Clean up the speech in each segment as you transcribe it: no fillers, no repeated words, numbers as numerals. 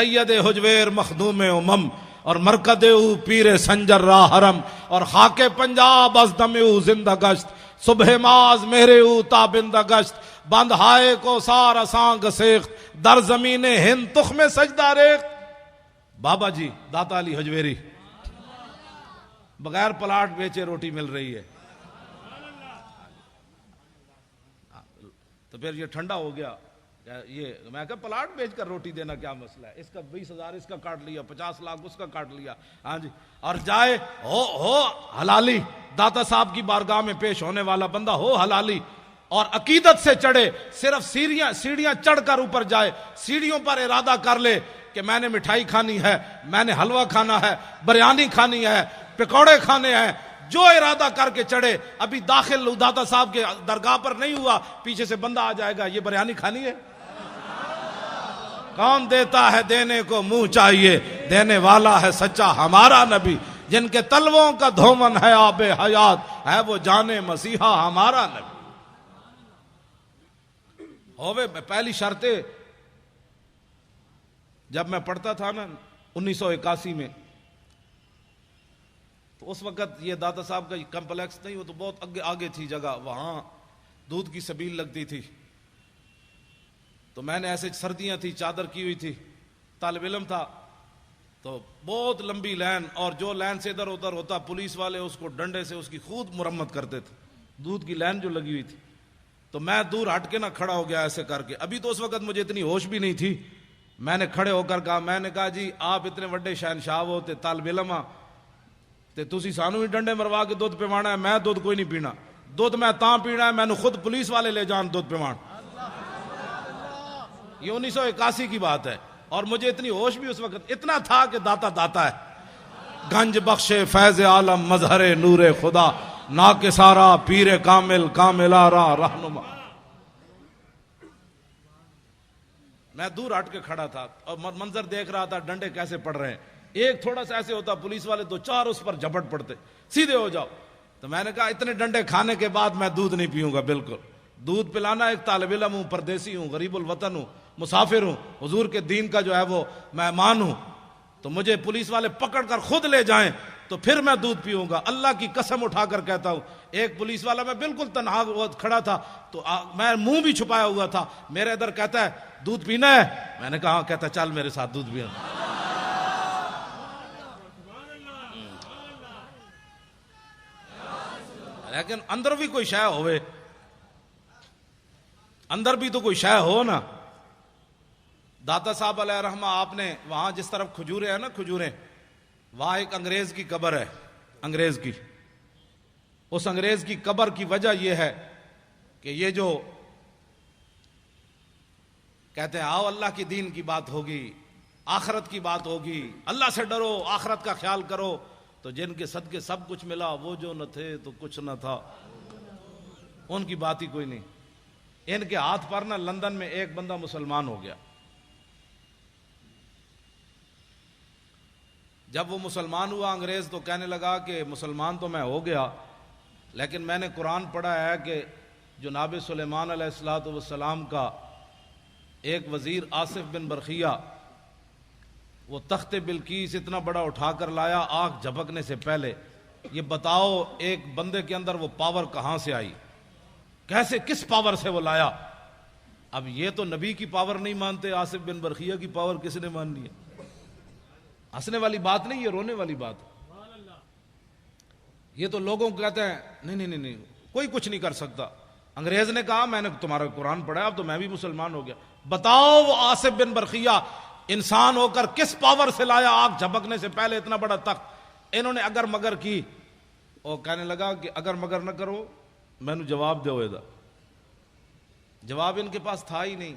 سید حجویر مخدوم امم اور مرکد او پیر سنجر راہ حرم اور خاک پنجاب از دم او زندہ گشت صبح ماز مہر او تابندہ گشت بند ہائے کو سار اساں گسیخت در زمین ہند تخم سجدہ ریخت. بابا جی داتا علی حجویری بغیر پلاٹ بیچے روٹی مل رہی ہے. تو پھر یہ ٹھنڈا ہو گیا. یہ میں کہا پلاٹ بیچ کر روٹی دینا کیا مسئلہ ہے, اس کا 20,000 اس کا کاٹ لیا, 50 لاکھ اس کا کاٹ لیا. ہاں جی, اور جائے ہو حلالی, داتا صاحب کی بارگاہ میں پیش ہونے والا بندہ ہو حلالی اور عقیدت سے چڑھے, صرف سیڑھیاں چڑھ کر اوپر جائے, سیڑھیوں پر ارادہ کر لے کہ میں نے مٹھائی کھانی ہے, میں نے حلوہ کھانا ہے, بریانی کھانی ہے, پکوڑے کھانے ہیں, جو ارادہ کر کے چڑھے. ابھی داخل داتا صاحب کے درگاہ پر نہیں ہوا, پیچھے سے بندہ آ جائے گا, یہ بریانی کھانی ہے. کون دیتا ہے دینے کو منہ چاہیے, دینے والا ہے سچا ہمارا نبی, جن کے تلووں کا دھومن ہے آب حیات, ہے وہ جانے مسیحا ہمارا نبی. ہوئے پہلی شرطیں جب میں پڑھتا تھا نا 1981 میں, تو اس وقت یہ داتا صاحب کا کمپلیکس نہیں, وہ تو بہت آگے تھی جگہ, وہاں دودھ کی سبیل لگتی تھی. تو میں نے ایسے سردیاں تھی, چادر کی ہوئی تھی, طالب علم تھا, تو بہت لمبی لائن, اور جو لائن سے ادھر ادھر ہوتا پولیس والے اس کو ڈنڈے سے اس کی خود مرمت کرتے تھے, دودھ کی لائن جو لگی ہوئی تھی. تو میں دور ہٹ کے نہ کھڑا ہو گیا ایسے کر کے. ابھی تو اس وقت مجھے اتنی ہوش بھی نہیں تھی. میں نے کھڑے ہو کر کہا, میں نے کہا جی آپ اتنے بڑے شہنشاہ ہوتے طالب علم تے تسی سانو ہی ڈنڈے مروا کے دودھ پیوانا ہے, میں دودھ کوئی نہیں پینا, دودھ میں تاں پینا ہے میں نے خود پولیس والے لے جان دودھ پیوان. یہ 1981 کی بات ہے, اور مجھے اتنی ہوش بھی اس وقت اتنا تھا کہ داتا داتا ہے. گنج بخش فیض عالم مظہر نور خدا, نا کے سارا پیر کامل کاملارا رہنما. میں دور ہٹ کے کھڑا تھا اور منظر دیکھ رہا تھا ڈنڈے کیسے پڑ رہے ہیں. ایک تھوڑا سا ایسے ہوتا پولیس والے 2-4 اس پر جھپٹ پڑتے, سیدھے ہو جاؤ. تو میں نے کہا اتنے ڈنڈے کھانے کے بعد میں دودھ نہیں پیوں گا بالکل. دودھ پلانا, ایک طالب علم ہوں, پردیسی ہوں, غریب الوطن ہوں, مسافر ہوں, حضور کے دین کا جو ہے وہ مہمان ہوں. تو مجھے پولیس والے پکڑ کر خود لے جائیں تو پھر میں دودھ پیوں گا. اللہ کی قسم اٹھا کر کہتا ہوں, ایک پولیس والا, میں بالکل تنہا کھڑا تھا, تو میں منہ بھی چھپایا ہوا تھا, میرے ادھر کہتا ہے دودھ پینا ہے, میں نے کہا ہاں, کہتا چل میرے ساتھ دودھ پینا. لیکن اندر بھی کوئی شے ہوئے, اندر بھی تو کوئی شے ہو نا. داتا صاحب علیہ رحمہ, آپ نے وہاں جس طرف کھجورے ہیں نا, کھجوریں, وہاں ایک انگریز کی قبر ہے, انگریز کی. اس انگریز کی قبر کی وجہ یہ ہے کہ یہ جو کہتے ہیں آؤ اللہ کی دین کی بات ہوگی, آخرت کی بات ہوگی, اللہ سے ڈرو, آخرت کا خیال کرو, تو جن کے صدقے سب کچھ ملا, وہ جو نہ تھے تو کچھ نہ تھا, ان کی بات ہی کوئی نہیں. ان کے ہاتھ پر نا لندن میں ایک بندہ مسلمان ہو گیا. جب وہ مسلمان ہوا, انگریز تو کہنے لگا کہ مسلمان تو میں ہو گیا, لیکن میں نے قرآن پڑھا ہے کہ جناب سلیمان علیہ السلام کا ایک وزیر آصف بن برخیہ, وہ تخت بلقیس اتنا بڑا اٹھا کر لایا آنکھ جھپکنے سے پہلے. یہ بتاؤ ایک بندے کے اندر وہ پاور کہاں سے آئی, کیسے, کس پاور سے وہ لایا؟ اب یہ تو نبی کی پاور نہیں مانتے, آصف بن برخیہ کی پاور کس نے ماننی ہے؟ ہنسنے والی بات نہیں, یہ رونے والی بات. یہ تو لوگوں کو کہتے ہیں نہیں کوئی کچھ نہیں کر سکتا. انگریز نے کہا میں نے تمہارا قرآن پڑھا, اب تو میں بھی مسلمان ہو گیا. بتاؤ وہ آصف بن برخیہ انسان ہو کر کس پاور سے لایا آنکھ جھپکنے سے پہلے اتنا بڑا تخت؟ انہوں نے اگر مگر کی, اور کہنے لگا کہ اگر مگر نہ کرو میں نے جواب دے ہوئے دا. جواب ان کے پاس تھا ہی نہیں.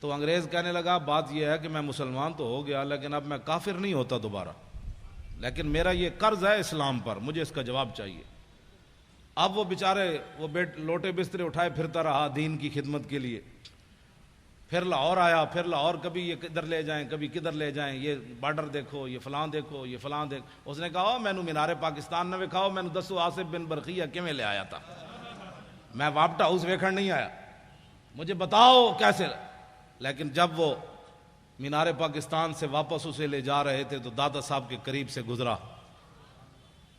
تو انگریز کہنے لگا بات یہ ہے کہ میں مسلمان تو ہو گیا, لیکن اب میں کافر نہیں ہوتا دوبارہ, لیکن میرا یہ قرض ہے اسلام پر, مجھے اس کا جواب چاہیے. اب وہ بیچارے وہ لوٹے بسترے اٹھائے پھرتا رہا دین کی خدمت کے لیے. پھر لاہور آیا, پھر لاہور کبھی یہ کدھر لے جائیں کبھی کدھر لے جائیں, یہ بارڈر دیکھو, یہ فلاں دیکھو, یہ فلاں دیکھو. اس نے کہا میں نے مینار پاکستان نہ وکھاؤ, میں نے دسو آصف بن برخیہ کیویں لے آیا تھا, میں واپٹا ہاؤس ویکھن نہیں آیا, مجھے بتاؤ کیسے. لیکن جب وہ مینار پاکستان سے واپس اسے لے جا رہے تھے تو دادا صاحب کے قریب سے گزرا.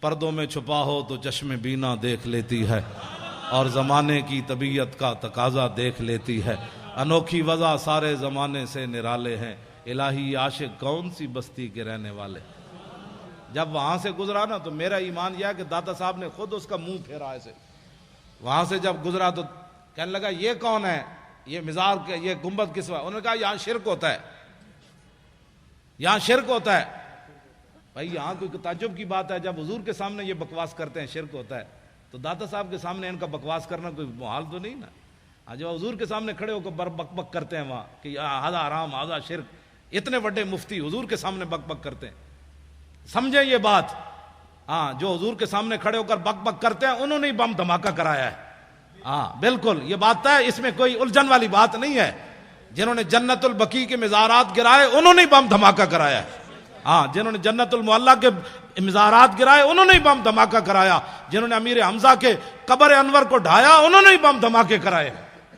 پردوں میں چھپا ہو تو چشم بینا دیکھ لیتی ہے اور زمانے کی طبیعت کا تقاضا دیکھ لیتی ہے. انوکھی وضع سارے زمانے سے نرالے ہیں، الہی عاشق کون سی بستی کے رہنے والے. جب وہاں سے گزرا نا تو میرا ایمان یہ ہے کہ دادا صاحب نے خود اس کا منہ پھیرا ایسے. وہاں سے جب گزرا تو کہنے لگا یہ کون ہے، یہ مزار کے یہ گنبد کس وقت. انہوں نے کہا یہاں شرک ہوتا ہے، یہاں شرک ہوتا ہے. بھائی یہاں کوئی تعجب کی بات ہے، جب حضور کے سامنے یہ بکواس کرتے ہیں شرک ہوتا ہے تو دادا صاحب کے سامنے ان کا بکواس کرنا کوئی محال تو نہیں نا. جب حضور کے سامنے کھڑے ہو کر بک بک کرتے ہیں وہاں کہ آدھا حرام آدھا شرک، اتنے بڑے مفتی حضور کے سامنے بک بک کرتے ہیں. سمجھیں یہ بات. ہاں جو حضور کے سامنے کھڑے ہو کر بک بک کرتے ہیں انہوں نے بم دھماکہ کرایا ہے. ہاں بالکل یہ بات ہے، اس میں کوئی الجھن والی بات نہیں ہے. جنہوں نے جنت البقیع کے مزارات گرائے انہوں نے بم دھماکہ کرایا ہے. ہاں جنہوں نے جنت المعلیٰ کے مزارات گرائے انہوں نے بم دھماکہ کرایا. جنہوں نے امیر حمزہ کے قبر انور کو ڈھایا انہوں نے بم دھماکے کرائے.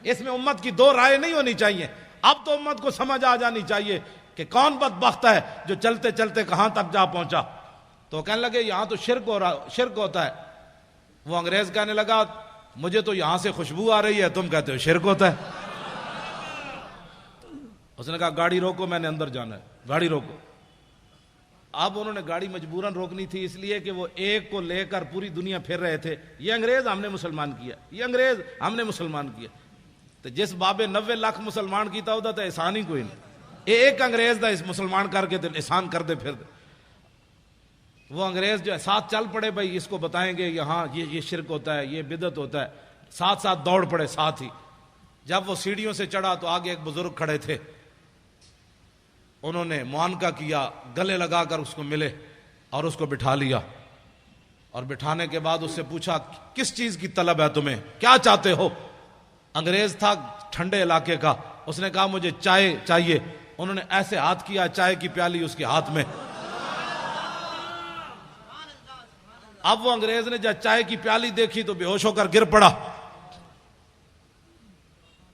اس میں امت کی دو رائے نہیں ہونی چاہیے. اب تو امت کو سمجھ آ جانی چاہیے کہ کون بدبخت ہے جو چلتے چلتے کہاں تک جا پہنچا. تو کہنے لگے یہاں تو شرک ہوتا ہے. وہ انگریز کہنے لگا مجھے تو یہاں سے خوشبو آ رہی ہے، تم کہتے ہو شرک ہوتا ہے. اس نے کہا گاڑی روکو، میں نے اندر جانا ہے، گاڑی روکو. اب انہوں نے گاڑی مجبوراً روکنی تھی اس لیے کہ وہ ایک کو لے کر پوری دنیا پھر رہے تھے. یہ انگریز ہم نے مسلمان کیا، یہ انگریز ہم نے مسلمان کیا. تو جس بابے 90 لاکھ مسلمان کیتا ہوتا تو احسان ہی کوئی نہیں. ایک انگریز دا اس مسلمان کر کے احسان کر دے پھر دے. وہ انگریز جو ہے ساتھ چل پڑے، بھائی اس کو بتائیں گے یہاں یہ شرک ہوتا ہے، یہ بدعت ہوتا ہے. ساتھ ساتھ دوڑ پڑے ساتھ ہی. جب وہ سیڑھیوں سے چڑھا تو آگے ایک بزرگ کھڑے تھے. انہوں نے معانقہ کیا، گلے لگا کر اس کو ملے اور اس کو بٹھا لیا. اور بٹھانے کے بعد اس سے پوچھا کس چیز کی طلب ہے تمہیں، کیا چاہتے ہو. انگریز تھا ٹھنڈے علاقے کا. اس نے کہا مجھے چائے چاہیے. انہوں نے ایسے ہاتھ کیا، چائے کی پیالی اس کے ہاتھ میں. اب وہ انگریز نے جب چائے کی پیالی دیکھی تو بے ہوش ہو کر گر پڑا.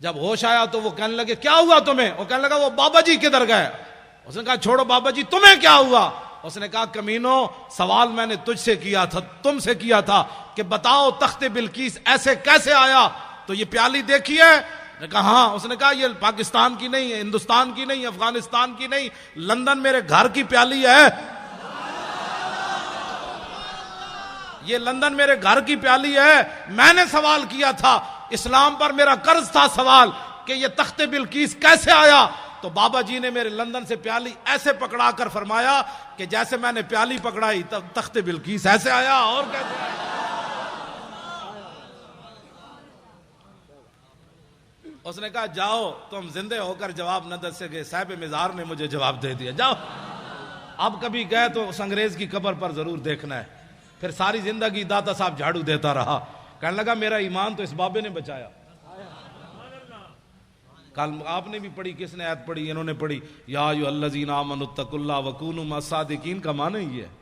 جب ہوش آیا تو وہ کہنے لگے کیا ہوا تمہیں. وہ کہنے لگا وہ بابا جی کدھر گئے. اس نے کہا چھوڑو بابا جی، تمہیں کیا ہوا. اس نے کہا کمینو سوال میں نے تجھ سے کیا تھا، تم سے کیا تھا کہ بتاؤ تخت بلقیس ایسے کیسے آیا. تو یہ پیالی دیکھی ہے. نے کہا ہاں. اس نے کہا یہ پاکستان کی نہیں ہے، ہندوستان کی نہیں، افغانستان کی نہیں، لندن میرے گھر کی پیالی ہے. یہ لندن میرے گھر کی پیالی ہے. میں نے سوال کیا تھا، اسلام پر میرا قرض تھا سوال کہ یہ تخت بلقیس کیسے آیا. تو بابا جی نے میرے لندن سے پیالی ایسے پکڑا کر فرمایا کہ جیسے میں نے پیالی پکڑائی تخت بلقیس ایسے آیا. اور کیسے آیا. اس نے کہا جاؤ تم زندے ہو کر جواب نہ دے سکے، صاحب مزار نے مجھے جواب دے دیا، جاؤ. اب کبھی گئے تو اس انگریز کی قبر پر ضرور دیکھنا ہے. پھر ساری زندگی داتا صاحب جھاڑو دیتا رہا. کہنے لگا میرا ایمان تو اس بابے نے بچایا. کل آپ نے بھی پڑھی، کس نے آیت پڑھی؟ انہوں نے پڑھی یا ایھا الذین آمنوا اتقوا اللہ وکونوا مع الصادقین. کا معنی یہ ہے